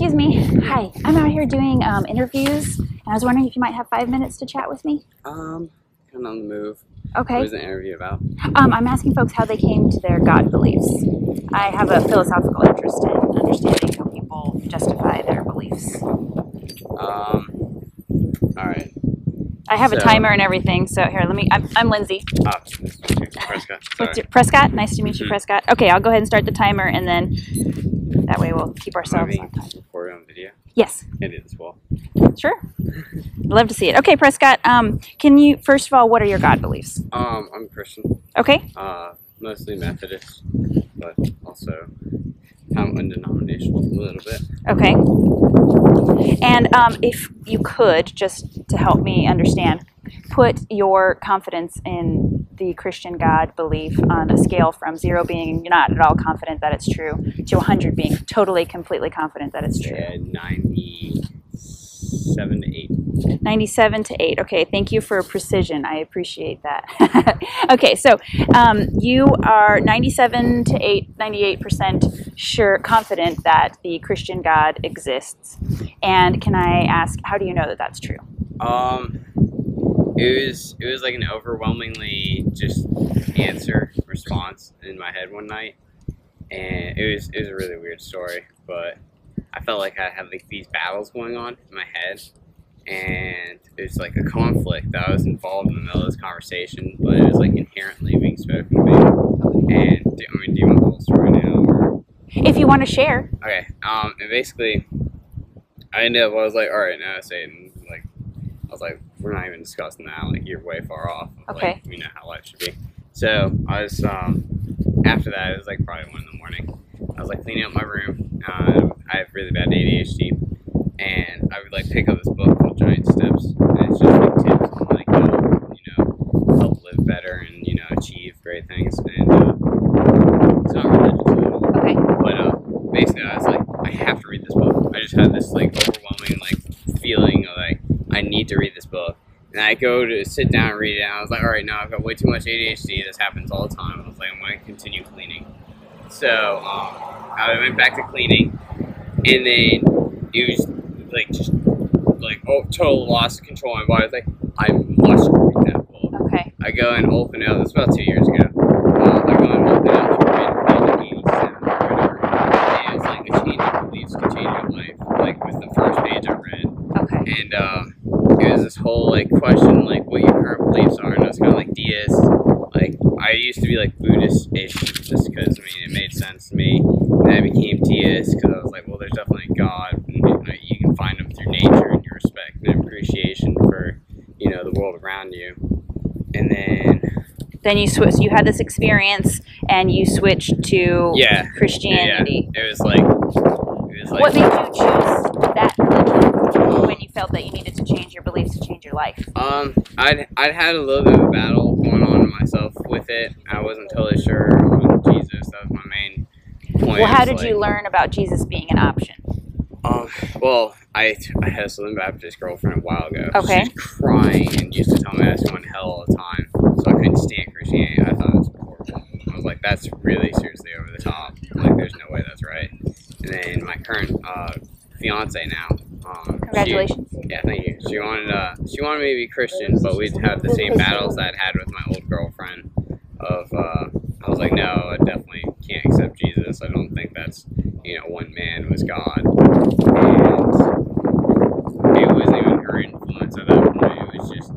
excuse me. Hi, I'm out here doing interviews, and I was wondering if you might have 5 minutes to chat with me. Kind of on the move. Okay. What was the interview about? I'm asking folks how they came to their God beliefs. I have a philosophical interest in understanding how people justify their beliefs. All right. I have a timer and everything, so here, I'm Lindsay. Oh, Prescott. Sorry. Prescott? Nice to meet you, Prescott. Okay, I'll go ahead and start the timer, and then that way we'll keep ourselves on time. Recorded on video? Yes. I did as well. Sure. Love to see it. Okay, Prescott, can you, first of all, what are your God beliefs? I'm Christian. Okay. Mostly Methodist, but also kind of undenominational a little bit. Okay. And if you could, just to help me understand, put your confidence in the Christian God belief on a scale from 0 being not at all confident that it's true to 100 being totally, completely confident that it's true. 97 to 8. 97 to 8. Okay, thank you for precision. I appreciate that. Okay, so you are 97 to 98% sure, confident that the Christian God exists. And can I ask, how do you know that that's true? It was like an overwhelmingly just response in my head one night, and it was a really weird story, but I felt like I had like these battles going on in my head, and it was like a conflict that I was involved in the middle of this conversation, but it was like inherently being spoken to me. And do you want the whole story now? Or? If you want to share. Okay. And basically, I ended up. I was like, all right, now I say it. And like, I was like, we're not even discussing that. Like, you're way far off. Okay. Like, you know how life should be. So I was. After that, it was like probably 1 in the morning. I was like cleaning up my room. I have really bad ADHD, and I would like pick up this book called Giant Steps, and it's just like tips on like how, help live better and achieve great things. And it's not religious at all. Okay. But basically, I was like, I have to read this book. I just had this like overwhelming like feeling of like I need to read this book. And I go to sit down and read it, and I was like, all right, no, I've got way too much ADHD. This happens all the time. I was like, I'm going to continue cleaning. So I went back to cleaning, and then it was like just like total loss of control of my body. I was like, I must read that book. Okay. I go and open it up. This was about 2 years ago. I go and open it up to read page 87 or whatever. And it was like a change of beliefs can change your life. Like was the first page I read. Okay. And it was this whole like question like what your current beliefs are, and I was kind of like deist. Like I used to be like Buddhist-ish just because it made sense to me. And I became deist because I was like, well, there's definitely a God, and you can find him through nature and your respect and appreciation for the world around you. And then you switched. You had this experience, and you switched to Christianity. Yeah. It was like. What made you choose that religion when you felt that you needed to change your beliefs to change your life? I'd had a little bit of a battle going on in myself with it. I wasn't totally sure on Jesus. That was my main point. Well, how did you learn about Jesus being an option? Well, I had a Southern Baptist girlfriend a while ago. Okay. She was crying and used to tell me I was going to hell all the time, so I couldn't stand Christianity. I thought it was horrible. I was like, that's really seriously over the top. Like, there's no way that's right. And then my current fiance now. Congratulations. Thank you. She wanted me to be Christian, but we'd have the same battles that I'd had with my old girlfriend. I was like, no, I definitely can't accept Jesus. I don't think that's one man was God. And it wasn't even her influence at that point. It was just.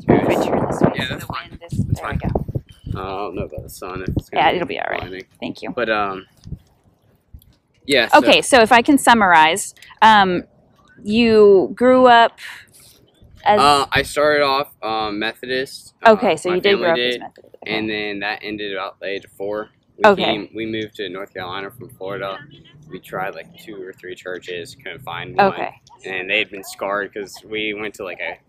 If I turn this way, that's fine. There we go. I don't know about the sun. If it's it'll be all right. Blinding. Thank you. But yeah. Okay, so if I can summarize, you grew up as. I started off Methodist. Okay, so you did grow up as Methodist. Okay. And then that ended about the age of 4. We moved to North Carolina from Florida. We tried like 2 or 3 churches, couldn't find one. Okay. And they had been scarred because we went to like a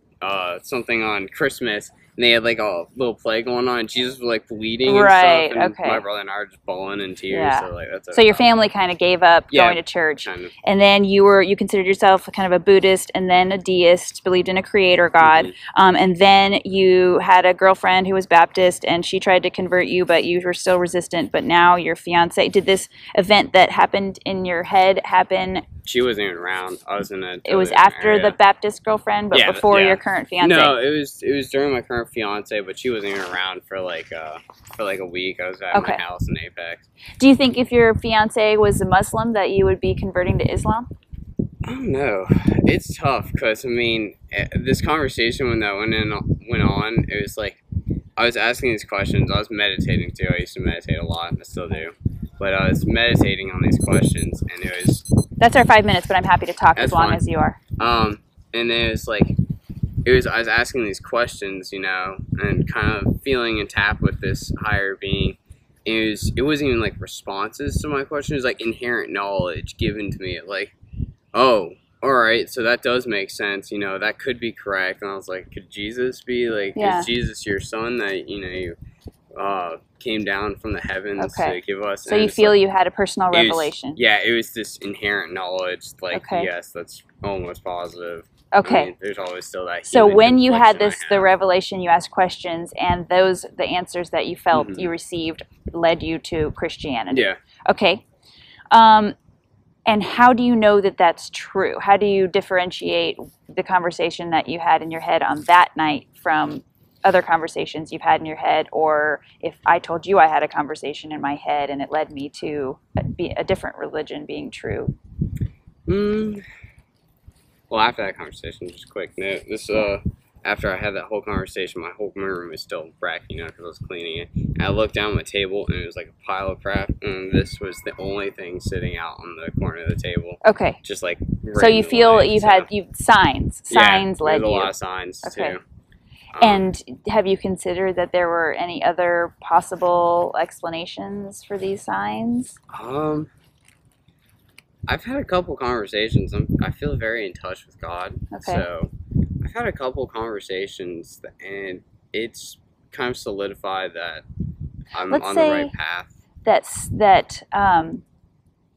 something on Christmas, and and they had like a little play going on, and Jesus was like bleeding Right, and stuff, and okay. my brother and I are just bawling in tears. Yeah. So like that's So your family kind of gave up Yeah, going to church, kind of. and then you considered yourself kind of a Buddhist, and then a deist, believed in a creator God, and then you had a girlfriend who was Baptist, and she tried to convert you, but you were still resistant. But now your fiance. Did this event that happened in your head happen? She wasn't even around. I was in a. It was after the Baptist girlfriend, but before your current fiance. No, it was during my current fiance, but she wasn't even around for like a week. I was at my house in Apex. Do you think if your fiance was a Muslim that you would be converting to Islam? I don't know. It's tough because I mean, this conversation when that went on, it was like I was asking these questions. I was meditating too. I used to meditate a lot, and I still do. But I was meditating on these questions, and it was. That's our 5 minutes, but I'm happy to talk as long as you are. And it was like, I was asking these questions, you know, and kind of feeling in tap with this higher being. It wasn't even like responses to my questions. It was like inherent knowledge given to me. Like, oh, all right, so that does make sense. You know, that could be correct. And I was like, could Jesus be like, is Jesus your son that you came down from the heavens to give us? So you feel like, you had a personal revelation. It was this inherent knowledge. Like, yes, that's almost positive. Okay. I mean, there's always still that. So when you had the revelation, you asked questions, and the answers that you felt you received led you to Christianity. Yeah. Okay. And how do you know that that's true? How do you differentiate the conversation that you had in your head on that night from other conversations you've had in your head, or if I told you I had a conversation in my head and it led me to a different religion being true? Well, after that conversation, just quick note, after I had that whole conversation, my whole room was still wrecked, you know, because I was cleaning it. And I looked down at my table, and it was like a pile of crap, and this was the only thing sitting out on the corner of the table. Okay. Just like so you feel you've had signs. Signs led you. There's a lot of signs, too. And have you considered that there were any other possible explanations for these signs? I've had a couple conversations. I feel very in touch with God. Okay. So I've had a couple conversations, and it's kind of solidified that I'm on the right path. That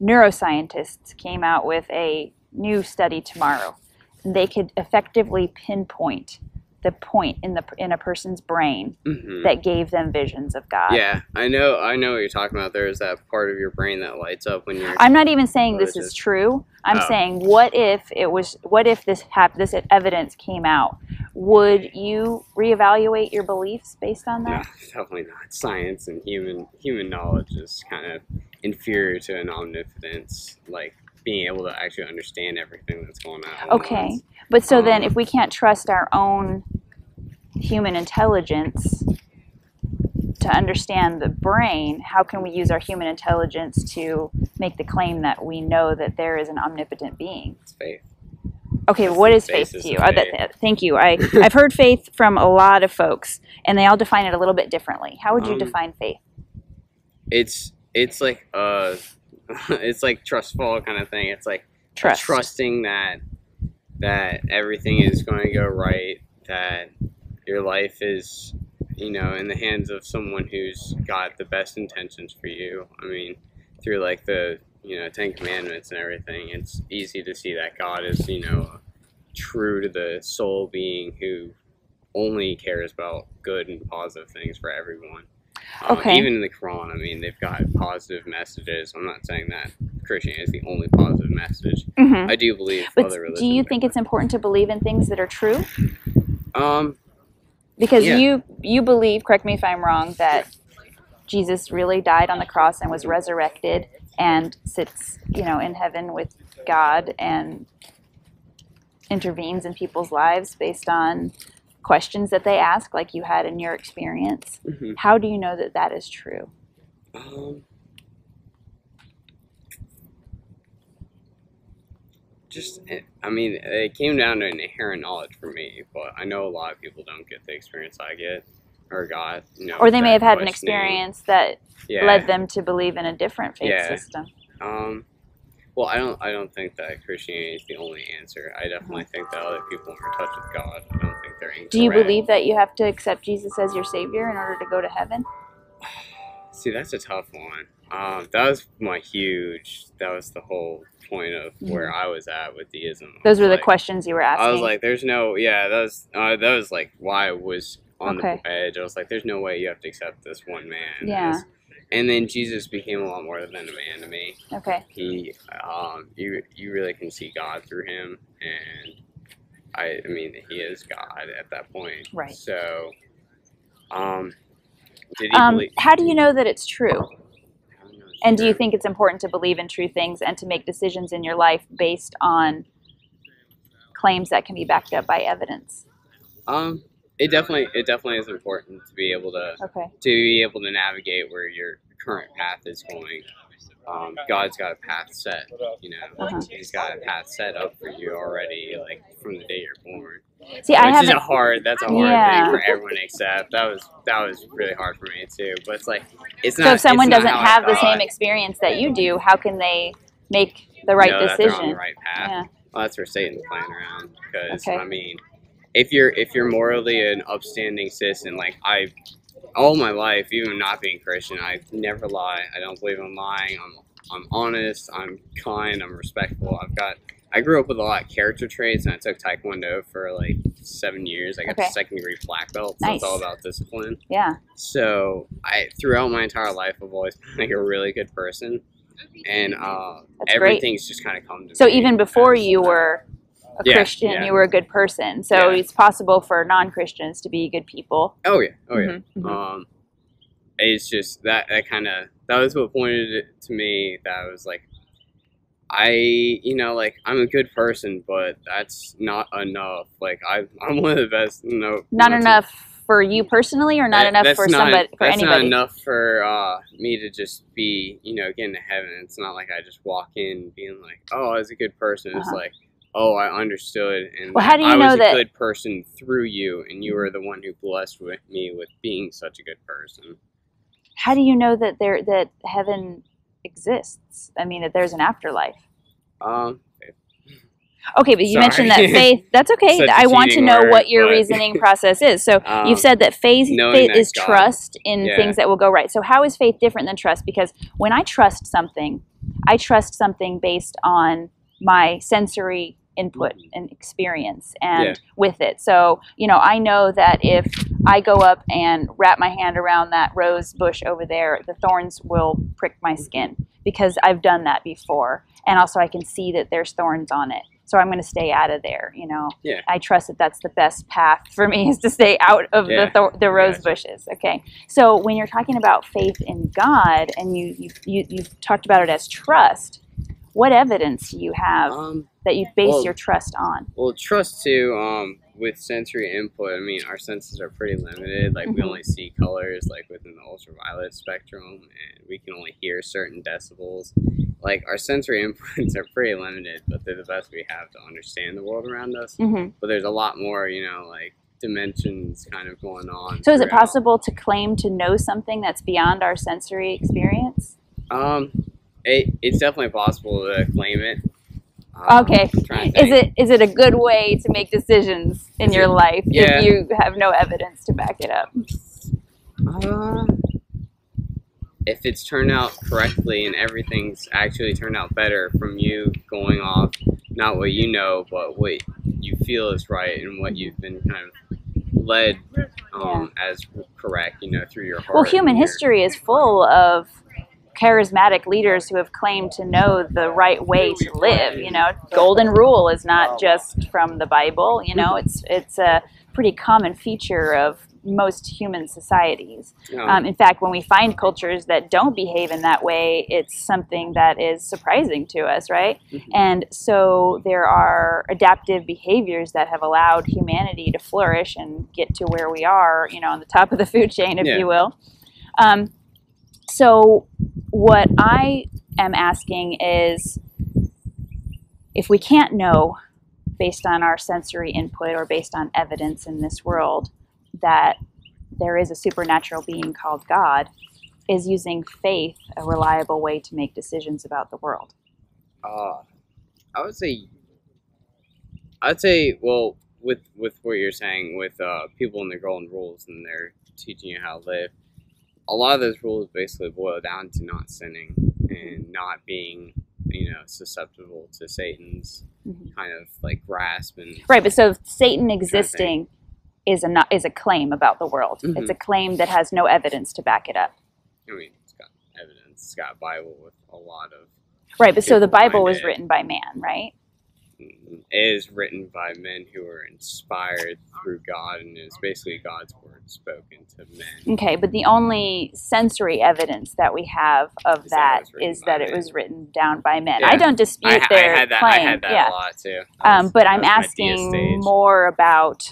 neuroscientists came out with a new study tomorrow. They could effectively pinpoint the point in a person's brain that gave them visions of God. Yeah, I know what you're talking about. There is that part of your brain that lights up when you're. I'm not even saying this is true. I'm saying, what if this evidence came out? Would you reevaluate your beliefs based on that? No, definitely not. Science and human knowledge is kind of inferior to an omnipotence, like being able to actually understand everything that's going on. Okay, but so then if we can't trust our own human intelligence to understand the brain, how can we use our human intelligence to make the claim that we know that there is an omnipotent being? It's faith. Okay, what is faith to you? Thank you. I've heard faith from a lot of folks, and they all define it a little bit differently. How would you define faith? It's like it's like trustful kind of thing. It's like trusting that everything is going to go right, that your life is, you know, in the hands of someone who's got the best intentions for you. I mean, through like the, you know, 10 Commandments and everything, it's easy to see that God is, you know, true to the soul being who only cares about good and positive things for everyone. Even in the Quran, I mean, they've got positive messages. I'm not saying that Christianity is the only positive message. I do believe other religions. Do you think it's important to believe in things that are true? Because you believe, correct me if I'm wrong, that Jesus really died on the cross and was resurrected and sits, you know, in heaven with God and intervenes in people's lives based on questions that they ask, like you had in your experience. How do you know that that is true? I mean, it came down to an inherent knowledge for me, but I know a lot of people don't get the experience I get or got. You know, or they may have had an experience that led them to believe in a different faith system. Well, I don't think that Christianity is the only answer. I definitely think that other people are in touch with God. I don't think they're incorrect. Do you believe that you have to accept Jesus as your Savior in order to go to heaven? See, that's a tough one. That was that was the whole point of where I was at with deism. Those were the questions you were asking. I was like, there's no, that was like why I was on the edge. I was like, there's no way you have to accept this one man. Yeah. And then Jesus became a lot more than a man to me. Okay. He, you really can see God through him, and I mean, he is God at that point. Right. So, did he believe? How do you know that it's true? And do you think it's important to believe in true things and to make decisions in your life based on claims that can be backed up by evidence? It definitely is important to be able to navigate where your current path is going. God's got a path set, He's got a path set up for you already, like from the day you're born. See, that's a hard thing for everyone to accept. That was really hard for me too. But it's like, it's not. So if someone doesn't have the same experience that you do, how can they make the right decision? That they're on the right path. Yeah. Well, that's where Satan's playing around. Because I mean, if you're morally an upstanding citizen, like all my life, even not being Christian, I never lie. I don't believe in lying. I'm honest. I'm kind. I'm respectful. I grew up with a lot of character traits, and I took Taekwondo for like 7 years. I got the second-degree black belt. So Nice. It's all about discipline. Yeah. So throughout my entire life, I've always been like a really good person, and everything's just kind of come to me. So even before you were a Christian, you were a good person. So it's possible for non-Christians to be good people. Oh yeah. Mm-hmm. It's just that was what pointed it to me. That was like, I'm a good person, but that's not enough. Like I'm one of the best. Not enough for you personally, or not enough for anybody? That's not enough for me to just be, getting to heaven. It's not like I just walk in being like, oh, I was a good person. It's like, oh, I understood, and how do you I know was that a good person through you, and you were the one who blessed me with being such a good person. How do you know that that heaven exists? I mean, that there's an afterlife. Okay, but you mentioned that faith. That's okay. I want to know what your reasoning process is. So you've said that faith is trust in things that will go right. So how is faith different than trust? Because when I trust something based on my sensory input and experience and with it. So, I know that if I go up and wrap my hand around that rose bush over there, the thorns will prick my skin because I've done that before. And also I can see that there's thorns on it. So I'm going to stay out of there, I trust that that's the best path for me, is to stay out of the rose bushes. Okay. So when you're talking about faith in God and you've talked about it as trust, what evidence do you have that you base your trust on? Well, trust too, with sensory input, I mean, our senses are pretty limited. Like, we only see colors, like, within the ultraviolet spectrum, and we can only hear certain decibels. Like, our sensory inputs are pretty limited, but they're the best we have to understand the world around us. But there's a lot more, like, dimensions kind of going on. So is it possible to claim to know something that's beyond our sensory experience? It's definitely possible to claim it. Okay. Is it a good way to make decisions in your life if you have no evidence to back it up? If it's turned out correctly and everything's actually turned out better from you going off, not what you know, but what you feel is right and what you've been kind of led as correct, through your heart. Well, human history is full of charismatic leaders who have claimed to know the right way to live. Golden rule is not just from the Bible. It's a pretty common feature of most human societies. In fact, when we find cultures that don't behave in that way, it's something that is surprising to us, right? And so there are adaptive behaviors that have allowed humanity to flourish and get to where we are, on the top of the food chain, if you will. So what I am asking is, if we can't know based on our sensory input or based on evidence in this world that there is a supernatural being called God, is using faith a reliable way to make decisions about the world? I'd say, well, with what you're saying with people and their golden rules and they're teaching you how to live, a lot of those rules basically boil down to not sinning and not being, susceptible to Satan's kind of like grasp and right. But so Satan existing is a claim about the world. It's a claim that has no evidence to back it up. I mean, it's got evidence. It's got a Bible with a lot of right. But so the Bible was written by man, right? It is written by men who were inspired through God, and it's basically God's word spoken to men. Okay, but the only sensory evidence that we have of that is that it was written down by men. Yeah. I don't dispute their claim. I had that a lot too. But I'm asking more about.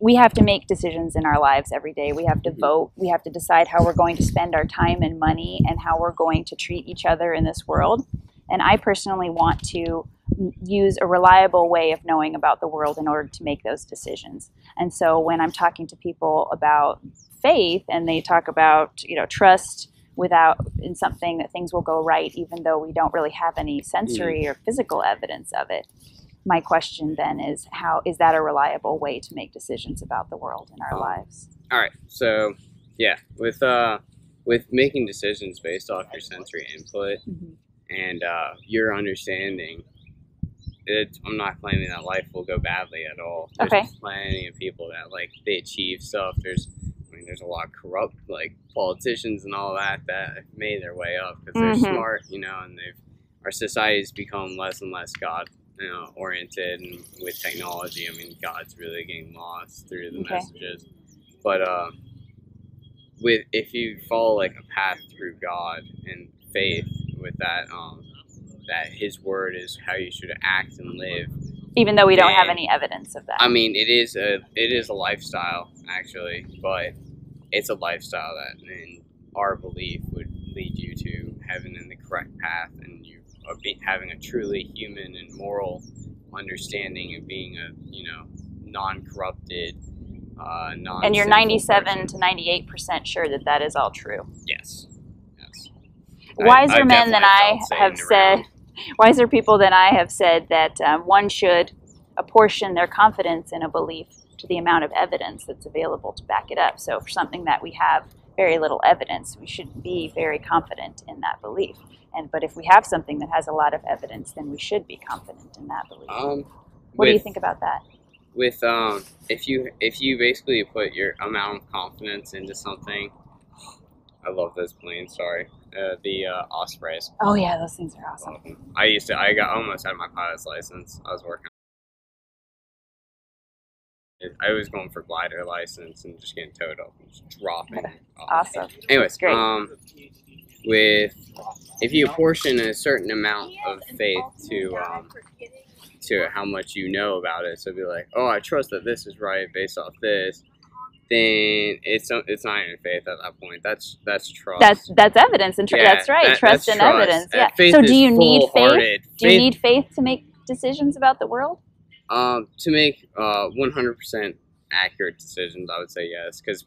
We have to make decisions in our lives every day. We have to vote. We have to decide how we're going to spend our time and money and how we're going to treat each other in this world. And I personally want to use a reliable way of knowing about the world in order to make those decisions. And so when I'm talking to people about faith and they talk about, trust in something that things will go right, even though we don't really have any sensory or physical evidence of it, my question then is, how is that a reliable way to make decisions about the world in our lives? All right. So, yeah, with making decisions based off your sensory input, and your understanding, I'm not claiming that life will go badly at all. There's plenty of people that they achieve stuff. There's a lot of corrupt politicians and all that have made their way up because they're smart, and our society's become less and less God oriented, and with technology, God's really getting lost through the messages. But if you follow a path through God and faith, with that His word is how you should act and live, even though we don't have any evidence of that. It is a lifestyle actually, but it's a lifestyle that in our belief would lead you to heaven in the correct path, and you having a truly human and moral understanding of being a non-corrupted, and you're 97 to 98% sure that is all true. Yes. Wiser men than I have said, wiser people than I have said that one should apportion their confidence in a belief to the amount of evidence that's available to back it up. So for something that we have very little evidence, we should be very confident in that belief. But if we have something that has a lot of evidence, then we should be confident in that belief. What do you think about that? With if you basically put your amount of confidence into something, I love those planes. Sorry. The Ospreys. Oh yeah, those things are awesome. I got almost had my pilot's license. I was working. I was going for glider license and just getting towed up and just dropping. Awesome. Anyways, great. If you apportion a certain amount of faith to how much you know about it, so be like, oh, I trust that this is right based off this. Then it's not even faith at that point. That's trust. That's evidence and that's right. Trust and evidence. Yeah. So do you need faith? Do you need faith to make decisions about the world? To make 100% accurate decisions, I would say yes, because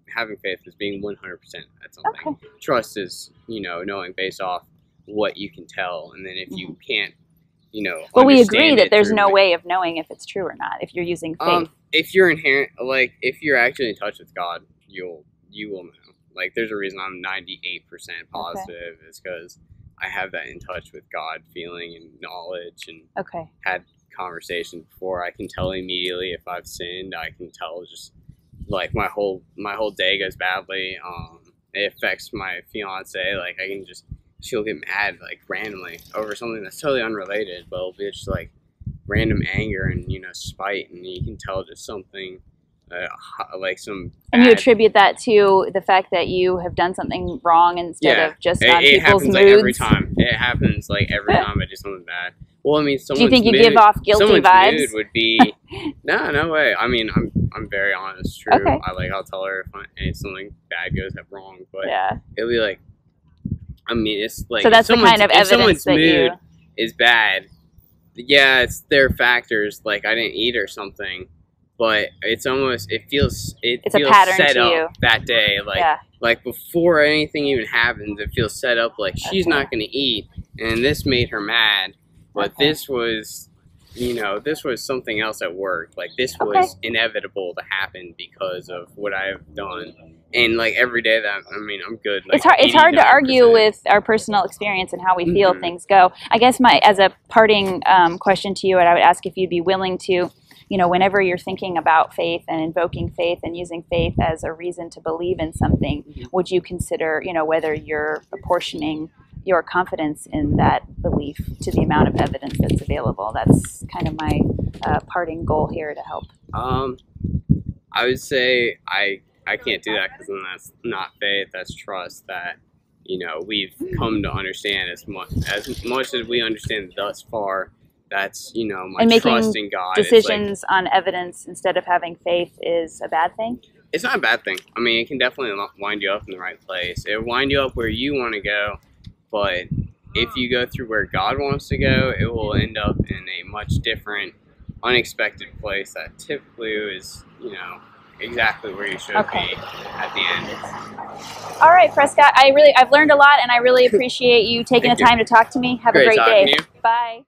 having faith is being 100% at something. Okay. Trust is knowing based off what you can tell, and then if you can't, Well, we agree that there's no way of knowing if it's true or not if you're using faith. If you're if you're actually in touch with God, you will know. There's a reason I'm 98% positive is because I have that in touch with God feeling and knowledge, and had conversations before. I can tell immediately if I've sinned. I can tell just my whole day goes badly. It affects my fiance. She'll get mad randomly over something that's totally unrelated, but it'll be just random anger and spite, and you can tell just something some and you attribute that to the fact that you have done something wrong instead of just on people's moods. Every time. It happens every time I do something bad. Well, do you think you give off guilty vibes? Mood would be no way. I'm very honest. True. Okay. I'll tell her if something bad goes wrong, but it'll be it's so that's the kind of evidence that mood is bad. Yeah, it's their factors. I didn't eat or something, but it's almost it feels a pattern set to up that day. Before anything even happens, it feels set up. She's not going to eat, and this made her mad. But this was you know, this was something else at work. Like, this was inevitable to happen because of what I've done. And, like, every day that, I mean, I'm good. Like, it's hard to argue with our personal experience and how we feel things go. I guess as a parting question to you, I would ask if you'd be willing to, you know, whenever you're thinking about faith and invoking faith and using faith as a reason to believe in something, would you consider, you know, whether you're apportioning your confidence in that belief to the amount of evidence that's available? That's kind of my parting goal here to help. I would say I can't do that, because then that's not faith, that's trust that, you know, we've come to understand as much as we understand thus far. That's, you know, my trust in God. Decisions on evidence instead of having faith is a bad thing? It's not a bad thing. I mean, it can definitely wind you up in the right place. It'll wind you up where you want to go, but if you go through where God wants to go, it will end up in a much different, unexpected place that typically is, you know, exactly where you should be at the end. All right, Prescott. I've learned a lot, and I really appreciate you taking the time to talk to me. Have a great day. You. Bye.